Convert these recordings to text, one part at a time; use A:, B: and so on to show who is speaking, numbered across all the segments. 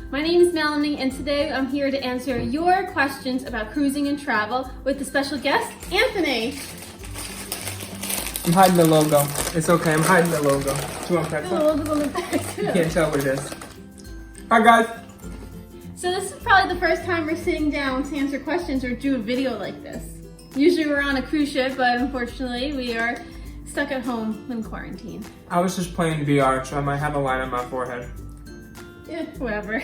A: My name is Melanie, and today I'm here to answer your questions about cruising and travel with the special guest, Anthony.
B: I'm hiding the logo. It's okay, I'm hiding the logo. Do you want to
A: The logo's on the back too.
B: You can't tell what it is. Hi guys.
A: So this is probably the first time we're sitting down to answer questions or do a video like this. Usually we're on a cruise ship, but unfortunately we are stuck at home in quarantine.
B: I was just playing VR, so I might have a line on my forehead.
A: Yeah, whatever.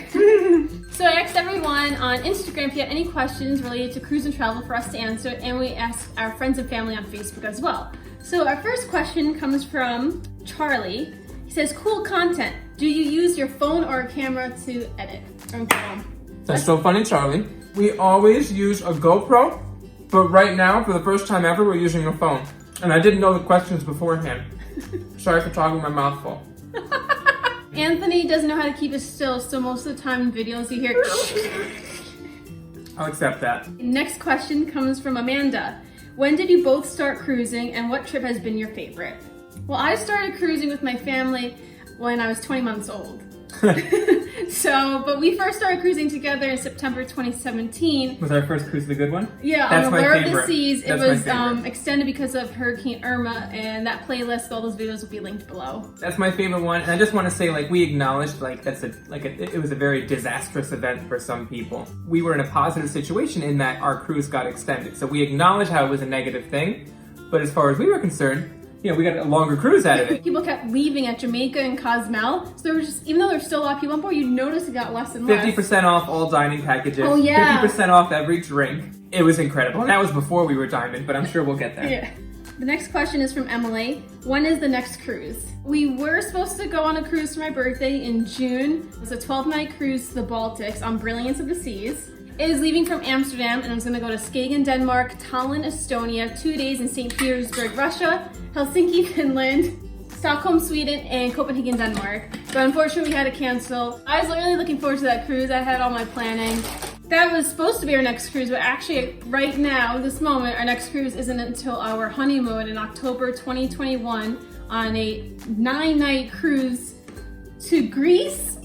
A: So I asked everyone on Instagram if you had any questions related to cruise and travel for us to answer, and we asked our friends and family on Facebook as well. So our first question comes from Charlie. He says, cool content. Do you use your phone or a camera to edit?
B: That's so funny, Charlie. We always use a GoPro, but right now, for the first time ever, we're using a phone. And I didn't know the questions beforehand. Sorry for talking with my mouth full.
A: Anthony doesn't know how to keep it still, so most of the time in videos you hear
B: I'll accept that.
A: Next question comes from Amanda. When did you both start cruising and what trip has been your favorite? Well, I started cruising with my family when I was 20 months old. But we first started cruising together in September 2017.
B: Was our first cruise the good one?
A: Yeah,
B: That's
A: on
B: my
A: Allure of
B: favorite.
A: the Seas. It
B: That's
A: was extended because of Hurricane Irma, and that playlist, all those videos will be linked below.
B: That's my favorite one, and I just want to say, we acknowledged, it was a very disastrous event for some people. We were in a positive situation in that our cruise got extended, so we acknowledged how it was a negative thing, but as far as we were concerned, we got a longer cruise out of it.
A: People kept leaving at Jamaica and Cozumel, so there was just, even though there's still a lot of people on board, you notice it got less and less.
B: 50% off all dining packages.
A: Oh yeah.
B: 50% off every drink. It was incredible, and that was before we were diamond, but I'm sure we'll get there.
A: Yeah. The next question is from Emily. When is the next cruise? We were supposed to go on a cruise for my birthday in June. It was a 12-night cruise to the Baltics on Brilliance of the Seas. It is leaving from Amsterdam, and it's going to go to Skagen, Denmark, Tallinn, Estonia, 2 days in St. Petersburg, Russia, Helsinki, Finland, Stockholm, Sweden, and Copenhagen, Denmark. But unfortunately, we had to cancel. I was really looking forward to that cruise. I had all my planning. That was supposed to be our next cruise, but actually, right now, this moment, our next cruise isn't until our honeymoon in October 2021 on a 9-night cruise to Greece.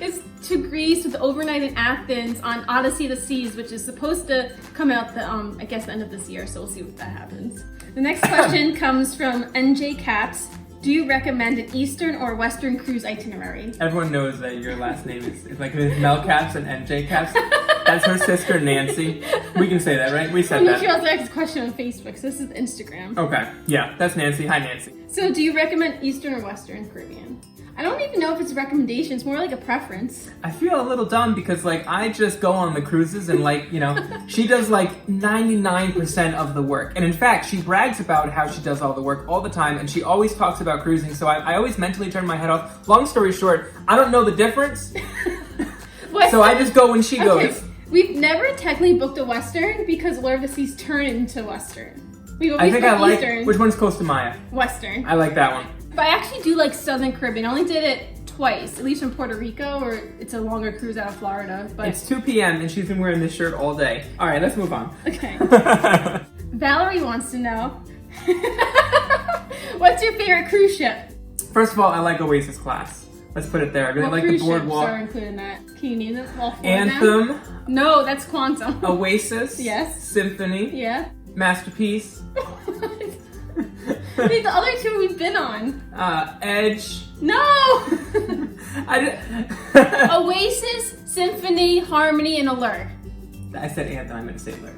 A: It's to Greece with overnight in Athens on Odyssey of the Seas, which is supposed to come out the end of this year, so we'll see what that happens. The next question comes from MelKaps. Do you recommend an Eastern or Western cruise itinerary?
B: Everyone knows that your last name is MelKaps and MJKaps. That's her sister, Nancy. We can say that, right? We said that.
A: She also asked a question on Facebook, so this is Instagram.
B: Okay, yeah, that's Nancy. Hi, Nancy.
A: So do you recommend Eastern or Western Caribbean? I don't even know if it's a recommendation, it's more like a preference.
B: I feel a little dumb because I just go on the cruises and she does 99% of the work. And in fact, she brags about how she does all the work all the time, and she always talks about cruising, so I always mentally turn my head off. Long story short, I don't know the difference. So I just go when she goes.
A: We've never technically booked a Western because Allure of the Seas turned into Western. We've always Eastern.
B: Which one's Costa Maya?
A: Western.
B: I like that one.
A: But I actually do like Southern Caribbean. I only did it twice, at least from Puerto Rico, or it's a longer cruise out of Florida. But
B: it's 2 p.m. and she's been wearing this shirt all day. All right, let's move on.
A: Okay. Valerie wants to know, what's your favorite cruise ship?
B: First of all, I like Oasis class. Let's put it there. I really like the boardwalk.
A: What cruise ships are included in that? Can you name them all four?
B: Anthem.
A: No, that's Quantum.
B: Oasis.
A: Yes.
B: Symphony.
A: Yeah.
B: Masterpiece.
A: Wait, the other two we've been on.
B: Edge.
A: No! Oasis, Symphony, Harmony, and Allure.
B: I said Anthem, I meant to say Allure.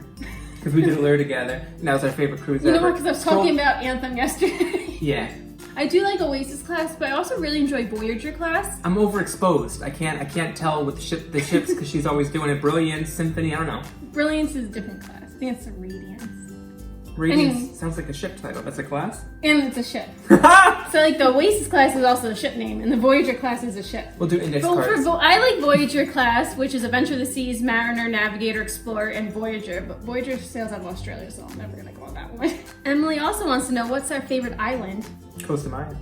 B: Because we did Allure together, and that was our favorite cruise ever.
A: You know what, because I was talking about Anthem yesterday.
B: Yeah.
A: I do like Oasis class, but I also really enjoy Voyager class.
B: I'm overexposed. I can't tell with the ships because she's always doing it. Brilliance, Symphony, I don't know.
A: Brilliance is a different class. I think it's a Radiance.
B: Radiance sounds like a ship title. That's a class?
A: And it's a ship. So the Oasis class is also a ship name, and the Voyager class is a ship.
B: We'll do index cards.
A: I like Voyager class, which is Adventure of the Seas, Mariner, Navigator, Explorer, and Voyager. But Voyager sails out of Australia, so I'm never gonna go on that one. Emily also wants to know, what's our favorite island?
B: Costa Maya.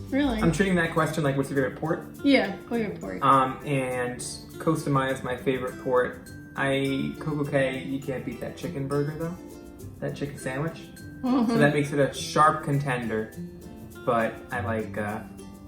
A: Really?
B: I'm treating that question like, what's your favorite port?
A: Yeah, go your port.
B: And Costa Maya is my favorite port. Coco Cay, you can't beat that chicken burger though. That chicken sandwich. So that makes it a sharp contender. But I like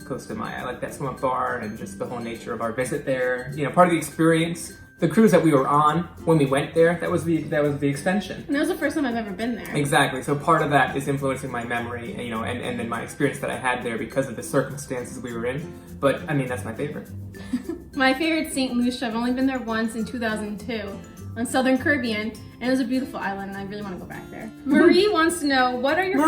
B: close to I like that swim-up bar and just the whole nature of our visit there. You know, part of the experience. The cruise that we were on when we went there, that was the extension.
A: And that was the first time I've ever been there.
B: Exactly. So part of that is influencing my memory, you know, and then my experience that I had there because of the circumstances we were in. But I mean, that's my favorite.
A: My favorite St. Lucia. I've only been there once in 2002 on Southern Caribbean, and it was a beautiful island, and I really want to go back there. Marie wants to know, what are your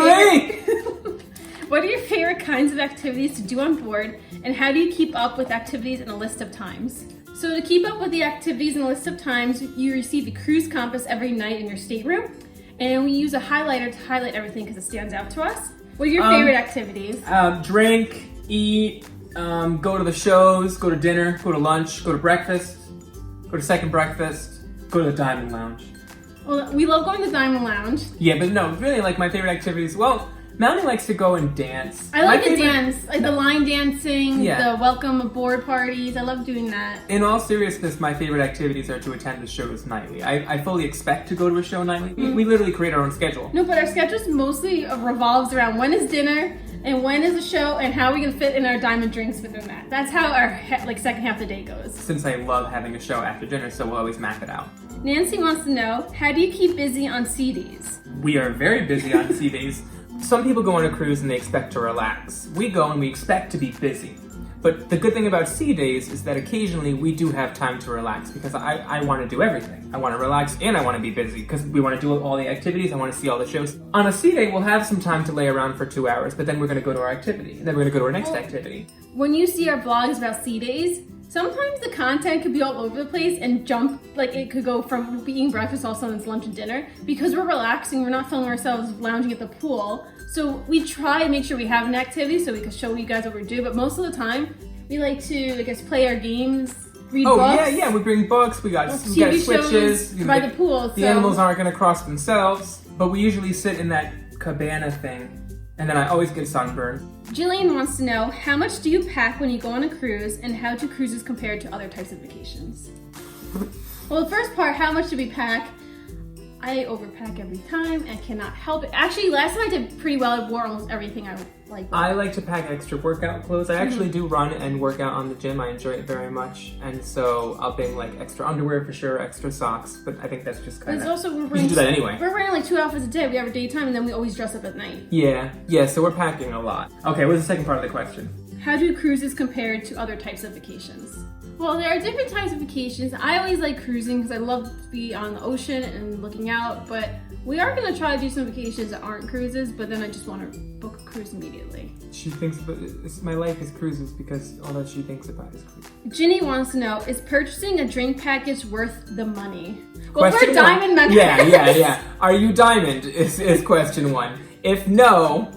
A: favorite kinds of activities to do on board, and how do you keep up with activities in a list of times? So to keep up with the activities and a list of times, you receive a cruise compass every night in your stateroom, and we use a highlighter to highlight everything because it stands out to us. What are your favorite activities?
B: Drink, eat, go to the shows, go to dinner, go to lunch, go to breakfast, go to second breakfast, go to the Diamond Lounge.
A: Well, we love going to the Diamond Lounge.
B: Yeah, but no, really, like my favorite activities, well, Melanie likes to go and dance.
A: I like to dance, like the line dancing, the welcome aboard parties. I love doing that.
B: In all seriousness, my favorite activities are to attend the shows nightly. I fully expect to go to a show nightly. We literally create our own schedule.
A: No, but our schedule mostly revolves around when is dinner and when is the show and how we can fit in our diamond drinks within that. That's how our second half of the day goes.
B: Since I love having a show after dinner, so we'll always map it out.
A: Nancy wants to know, how do you keep busy on sea days?
B: We are very busy on sea days. Some people go on a cruise and they expect to relax. We go and we expect to be busy. But the good thing about sea days is that occasionally we do have time to relax because I want to do everything. I want to relax and I want to be busy because we want to do all the activities. I want to see all the shows. On a sea day, we'll have some time to lay around for 2 hours, but then we're going to go to our activity. And then we're going to go to our next activity.
A: When you see our blogs about sea days, sometimes the content could be all over the place and jump, like it could go from eating breakfast all of a sudden it's lunch and dinner. Because we're relaxing, we're not filming ourselves lounging at the pool. So we try and make sure we have an activity so we can show you guys what we do. But most of the time, we like to, I guess, play our games, read books.
B: Yeah, we bring books, we got
A: TV
B: switches.
A: by the pool.
B: The animals aren't going to cross themselves, but we usually sit in that cabana thing. And then I always get sunburned.
A: Jillian wants to know, how much do you pack when you go on a cruise, and how do cruises compare to other types of vacations? Well, the first part, how much do we pack? I overpack every time. I cannot help it. Actually, last time I did pretty well. I wore almost everything I like.
B: I like to pack extra workout clothes. I actually do run and work out on the gym. I enjoy it very much. And so I'll bring like extra underwear for sure, extra socks. But I think that's just kind of... You should do that anyway.
A: We're wearing like 2 outfits a day. We have our daytime and then we always dress up at night.
B: Yeah, so we're packing a lot. Okay, what's the second part of the question?
A: How do cruises compare to other types of vacations? Well, there are different types of vacations. I always like cruising because I love to be on the ocean and looking out, but we are going to try to do some vacations that aren't cruises, but then I just want to book a cruise immediately.
B: She thinks about my life is cruises because all that she thinks about is cruises.
A: Ginny wants to know, is purchasing a drink package worth the money? Well, we're diamond members.
B: Yeah. Are you diamond is question one. If no,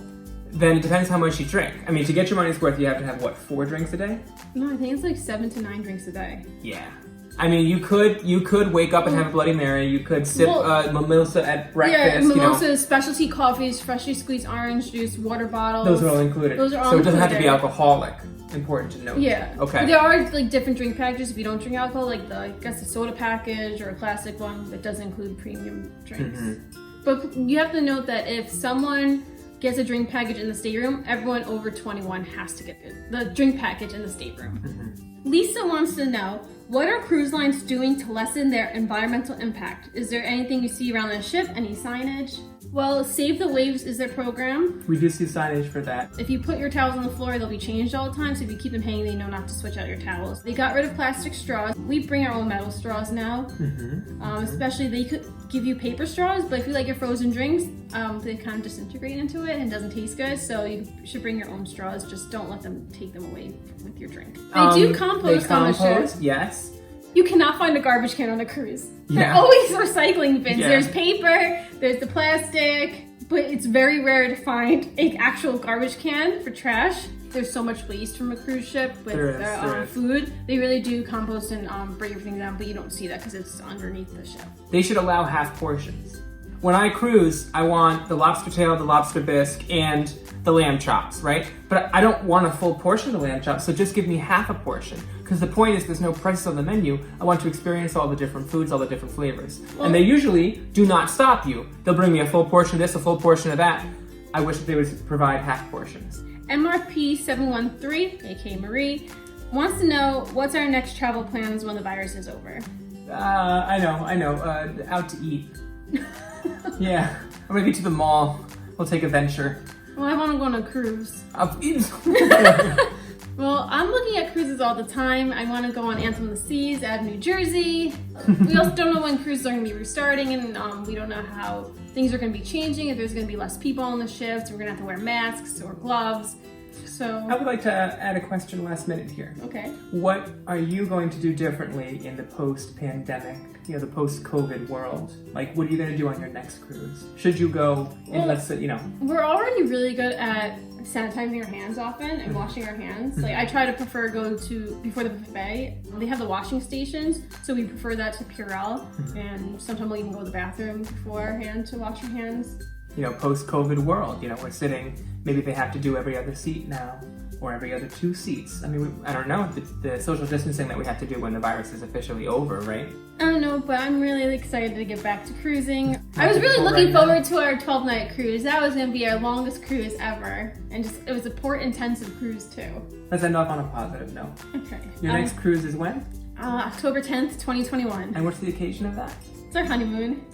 B: then it depends how much you drink. I mean, to get your money's worth, you have to have, what, 4 drinks a day?
A: No, I think it's like 7 to 9 drinks a day.
B: Yeah. I mean, you could wake up and have a Bloody Mary. You could sip mimosa at breakfast.
A: Yeah, mimosas, specialty coffees, freshly squeezed orange juice, water bottles.
B: Those are all included. So it doesn't have to be alcoholic. Important to note.
A: Yeah.
B: Okay.
A: There are like different drink packages if you don't drink alcohol, like I guess the soda package or a classic one that doesn't include premium drinks. Mm-hmm. But you have to note that if someone gets a drink package in the stateroom, everyone over 21 has to get the drink package in the stateroom. Mm-hmm. Lisa wants to know, what are cruise lines doing to lessen their environmental impact? Is there anything you see around the ship? Any signage? Well, Save the Waves is their program.
B: We do see signage for that.
A: If you put your towels on the floor, they'll be changed all the time, so if you keep them hanging, they know not to switch out your towels. They got rid of plastic straws. We bring our own metal straws now. Mm-hmm. Especially, they could give you paper straws, but if you like your frozen drinks, they kind of disintegrate into it and doesn't taste good, so you should bring your own straws. Just don't let them take them away with your drink. They do compost on the ship.
B: Yes.
A: You cannot find a garbage can on a cruise.
B: Yeah.
A: They're always recycling bins.
B: Yeah.
A: There's paper, there's the plastic, but it's very rare to find an actual garbage can for trash. There's so much waste from a cruise ship with food. They really do compost and break everything down, but you don't see that because it's underneath the ship.
B: They should allow half portions. When I cruise, I want the lobster tail, the lobster bisque, and the lamb chops, right? But I don't want a full portion of the lamb chops, so just give me half a portion. Because the point is there's no prices on the menu. I want to experience all the different foods, all the different flavors. And they usually do not stop you. They'll bring me a full portion of this, a full portion of that. I wish that they would provide half portions.
A: MRP713, aka Marie, wants to know what's our next travel plans when the virus is over.
B: I know. Out to eat. Yeah, or maybe to the mall. We'll take a venture.
A: Well, I want to go on a cruise.
B: I'll
A: Well, I'm looking at cruises all the time. I want to go on Anthem of the Seas out of New Jersey. We also don't know when cruises are going to be restarting, and we don't know how things are going to be changing, if there's going to be less people on the ships, we're going to have to wear masks or gloves. So
B: I would like to add a question last minute here.
A: Okay.
B: What are you going to do differently in the post-pandemic, the post-COVID world? Like, what are you going to do on your next cruise? Should you go in, let's say,
A: We're already really good at sanitizing our hands often and washing our hands. Like, I try to prefer go to, before the buffet, they have the washing stations, so we prefer that to Purell, and sometimes we'll even go to the bathroom beforehand to wash our hands.
B: Post-COVID world, we're sitting, maybe they have to do every other seat now, or every other 2 seats. I mean, I don't know, the social distancing that we have to do when the virus is officially over, right?
A: I don't know, but I'm really excited to get back to cruising. I was really looking forward to our 12-night cruise. That was going to be our longest cruise ever. And it was a port-intensive cruise too.
B: Let's end off on a positive note.
A: Okay.
B: Your next cruise is when?
A: October 10th, 2021.
B: And what's the occasion of that?
A: It's our honeymoon.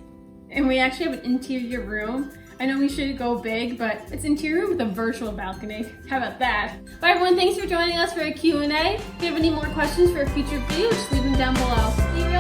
A: And we actually have an interior room. I know we should go big, but it's interior room with a virtual balcony. How about that? Bye everyone, thanks for joining us for a Q&A. If you have any more questions for a future video, just leave them down below. See you